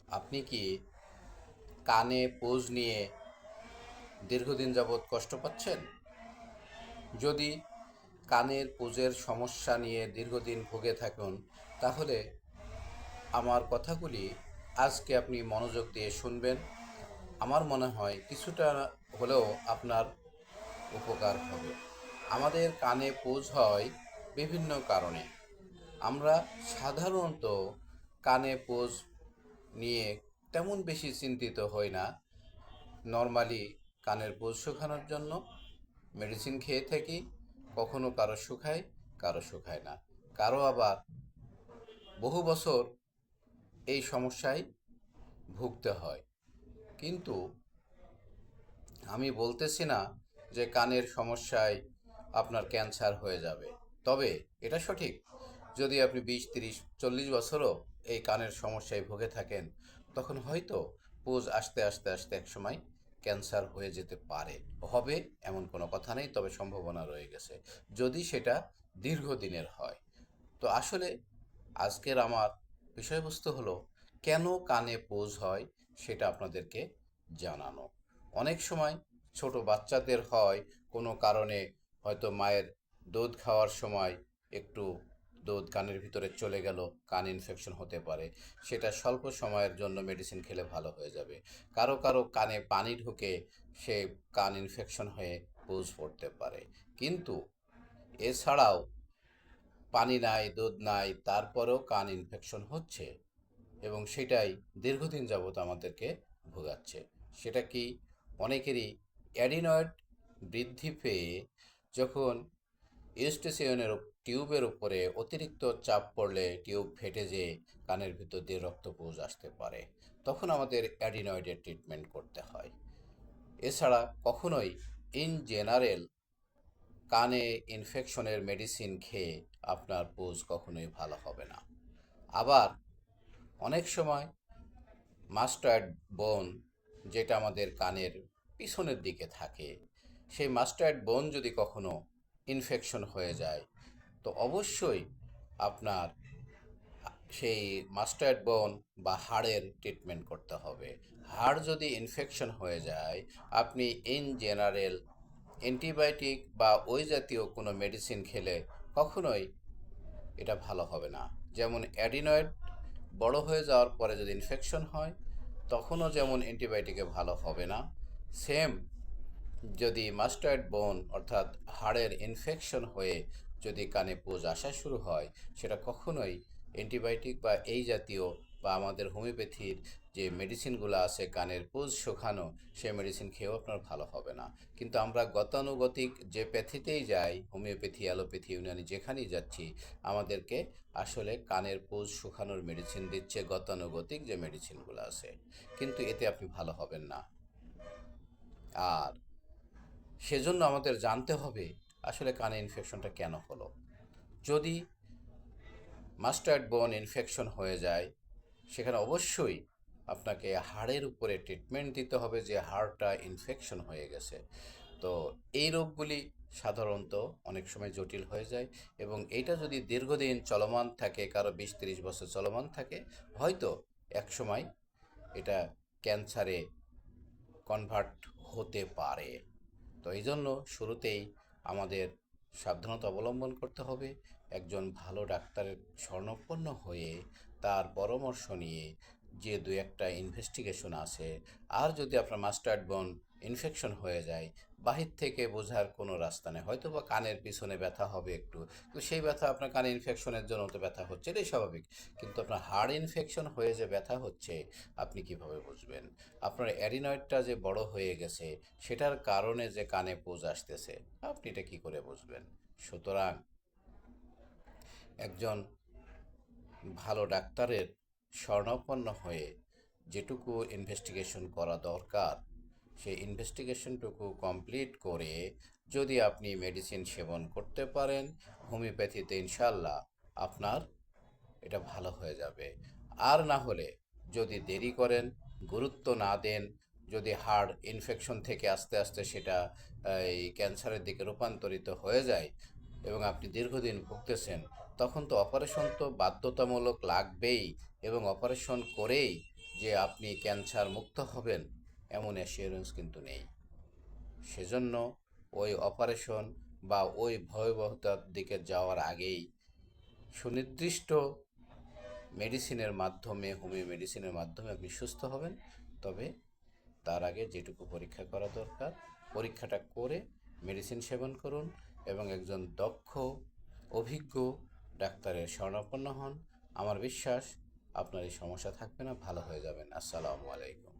আপনি কি কানে পুঁজ নিয়ে দীর্ঘদিন যাবৎ কষ্ট পাচ্ছেন? যদি কানের পুঁজের সমস্যা নিয়ে দীর্ঘদিন ভুগে থাকুন, তাহলে আমার কথাগুলি আজকে আপনি মনোযোগ দিয়ে শুনবেন। আমার মনে হয় কিছুটা হলেও আপনার উপকার হবে। আমাদের কানে পুঁজ হয় বিভিন্ন কারণে। আমরা সাধারণত কানে পুঁজ নিয়ে তেমন বেশি চিন্তিত হই না। নর্মালি কানের পুঁজ শুকানোর জন্য মেডিসিন খেয়ে থাকি। কখনো কারো শুকায়, কারো শুকায় না। কারো আবার বহু বছর এই সমস্যায় ভুগতে হয়। কিন্তু আমি বলতেছি না যে কানের সমস্যায় আপনার ক্যান্সার হয়ে যাবে। তবে এটা সঠিক, যদি আপনি 20, 30, 40 বছরও এই কানের সমস্যায় ভুগে থাকেন, তখন হয়তো পুঁজ আস্তে আস্তে আস্তে একসময় ক্যান্সার হয়ে যেতে পারে। হবে এমন কোনো কথা নেই, তবে সম্ভাবনা রয়ে গেছে যদি সেটা দীর্ঘদিনের হয়। তো আসলে আজকের আমার বিষয়বস্তু হলো কেন কানে পুঁজ হয় সেটা আপনাদেরকে জানানো। অনেক সময় ছোট বাচ্চাদের হয় কোনো কারণে, হয়তো মায়ের দুধ খাওয়ার সময় একটু দুধ কানের ভিতরে চলে গেল, কান ইনফেকশন হতে পারে। সেটা স্বল্প সময়ের জন্য মেডিসিন খেলে ভালো হয়ে যাবে। কারো কারো কানে পানি ঢুকে সে কান ইনফেকশন হয়ে পুঁজ পড়তে পারে। কিন্তু এছাড়াও পানি নাই, দুধ নাই, তারপরেও কান ইনফেকশন হচ্ছে এবং সেটাই দীর্ঘদিন যাবৎ আমাদেরকে ভোগাচ্ছে। সেটা কি? অনেকেরই অ্যাডিনয়েড বৃদ্ধি পেয়ে যখন ইউস্টেসিয়নের টিউবের উপরে অতিরিক্ত চাপ পড়লে টিউব ফেটে যেয়ে কানের ভিতর দিয়ে রক্তপুঁজ আসতে পারে। তখন আমাদের অ্যাডিনয়েডের ট্রিটমেন্ট করতে হয়। এছাড়া কখনোই ইন জেনারেল কানে ইনফেকশনের মেডিসিন খেয়ে আপনার পুঁজ কখনোই ভালো হবে না। আবার অনেক সময় মাস্টার্ড বোন, যেটা আমাদের কানের পিছনের দিকে থাকে, সেই মাস্টার্ড বোন যদি কখনো ইনফেকশন হয়ে যায়, তো অবশ্যই আপনার সেই মাস্টার্ড বোন বা হাড়ের ট্রিটমেন্ট করতে হবে। হাড় যদি ইনফেকশন হয়ে যায়, আপনি ইন জেনারেল অ্যান্টিবায়োটিক বা ওই জাতীয় কোনো মেডিসিন খেলে কখনোই এটা ভালো হবে না। যেমন অ্যাডিনয়েড বড় হয়ে যাওয়ার পরে যদি ইনফেকশন হয়, তখনও যেমন অ্যান্টিবায়োটিকে ভালো হবে না, সেম যদি মাস্টার্ড বোন অর্থাৎ হাড়ের ইনফেকশন হয়ে যদি কানে পুঁজ আসা শুরু হয়, সেটা কখনোই অ্যান্টিবায়োটিক বা এই জাতীয় বা আমাদের হোমিওপ্যাথির যে মেডিসিনগুলো আছে কানের পুঁজ শুকানো, সেই মেডিসিন খেয়েও আপনার ভালো হবে না। কিন্তু আমরা গতানুগতিক যে প্যাথিতেই যাই, হোমিওপ্যাথি, অ্যালোপ্যাথি, ইউনানি যেখানেই যাচ্ছি, আমাদেরকে আসলে কানের পুঁজ শুকানোর মেডিসিন দিচ্ছে গতানুগতিক যে মেডিসিনগুলো আছে। কিন্তু এতে আপনি ভালো হবেন না। আর সেজন্য আমাদের জানতে হবে আসলে কানে ইনফেকশনটা কেন হলো। যদি মাস্টার্ড বোন ইনফেকশন হয়ে যায়, সেখানে অবশ্যই আপনাকে হাড়ের উপরে ট্রিটমেন্ট দিতে হবে, যে হাড়টা ইনফেকশন হয়ে গেছে। তো এই রোগগুলি সাধারণত অনেক সময় জটিল হয়ে যায় এবং এইটা যদি দীর্ঘদিন চলমান থাকে, কারো 20, 30 বছর চলমান থাকে, হয়তো এক সময় এটা ক্যান্সারে কনভার্ট হতে পারে। তো এই জন্য শুরুতেই আমাদের সাবধানতা অবলম্বন করতে হবে। একজন ভালো ডাক্তারের শরণাপন্ন হয়ে তার পরামর্শ নিয়ে যে দু একটা ইনভেস্টিগেশন আছে, আর যদি আপনার মাস্টার্ড বোন ইনফেকশন হয়ে যায়, বাহির থেকে বোঝার কোনো রাস্তা নেই। হয়তো বা কানের পিছনে ব্যথা হবে একটু, তো সেই ব্যথা আপনার কানে ইনফেকশনের জন্য তো ব্যথা হচ্ছে, এটাই স্বাভাবিক। কিন্তু আপনার হাড় ইনফেকশন হয়ে যে ব্যথা হচ্ছে, আপনি কিভাবে বুঝবেন? আপনার অ্যাডিনয়েডটা যে বড় হয়ে গেছে, সেটার কারণে যে কানে পুঁজ আসতেছে, আপনি এটা কি করে বুঝবেন? সুতরাং একজন ভালো ডাক্তারের শরণাপন্ন হয়ে যেটুকু ইনভেস্টিগেশন করা দরকার, সেই ইনভেস্টিগেশনটুকু কমপ্লিট করে যদি আপনি মেডিসিন সেবন করতে পারেন, হোমিওপ্যাথিতে ইনশাল্লাহ আপনার এটা ভালো হয়ে যাবে। আর না হলে যদি দেরি করেন, গুরুত্ব না দেন, যদি হাড় ইনফেকশন থেকে আস্তে আস্তে সেটা এই ক্যান্সারের দিকে রূপান্তরিত হয়ে যায় এবং আপনি দীর্ঘদিন ভুগতেছেন, তখন তো অপারেশন তো বাধ্যতামূলক লাগবেই এবং অপারেশন করেই যে আপনি ক্যান্সার মুক্ত হবেন এমন অ্যাসিওরেন্স কিন্তু নেই। সেজন্য ওই অপারেশন বা ওই ভয়াবহতার দিকে যাওয়ার আগেই সুনির্দিষ্ট মেডিসিনের মাধ্যমে, হোমিও মেডিসিনের মাধ্যমে আপনি সুস্থ হবেন। তবে তার আগে যেটুকু পরীক্ষা করা দরকার পরীক্ষাটা করে মেডিসিন সেবন করুন এবং একজন দক্ষ অভিজ্ঞ ডাক্তারের শরণাপন্ন হন। আমার বিশ্বাস আপনার এই সমস্যা থাকবে না, ভালো হয়ে যাবেন। আসসালামু আলাইকুম।